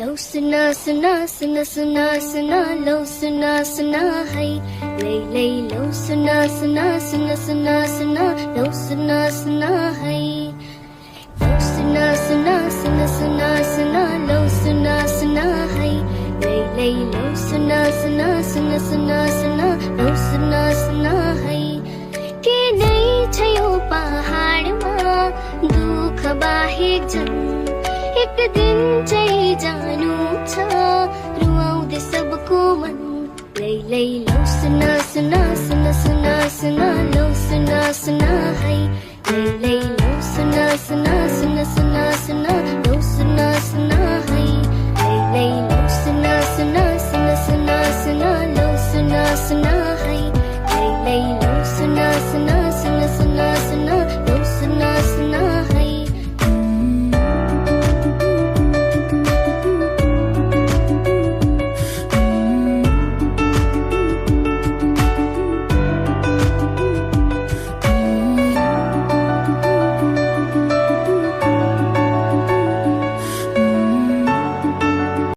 लौ सुना सुना सुना सुना सुना लौ सुना सुना है लै लौ सुना सुना सुना सुना सुना लौ सुना सुना है लौ सुना सुना सुना सुना सुना लौ सुना सुना है लै लौ सुना सुना सुना सुना सुना लौ सुना सुना है के नै छ यो पहाडमा दुःख बाहेक झन् एक दिन चाहिँ जानु छ रुवाउँदै सबको मन लै लौ सुना सुना सुना सुना सुना लौ सुना सुना है लै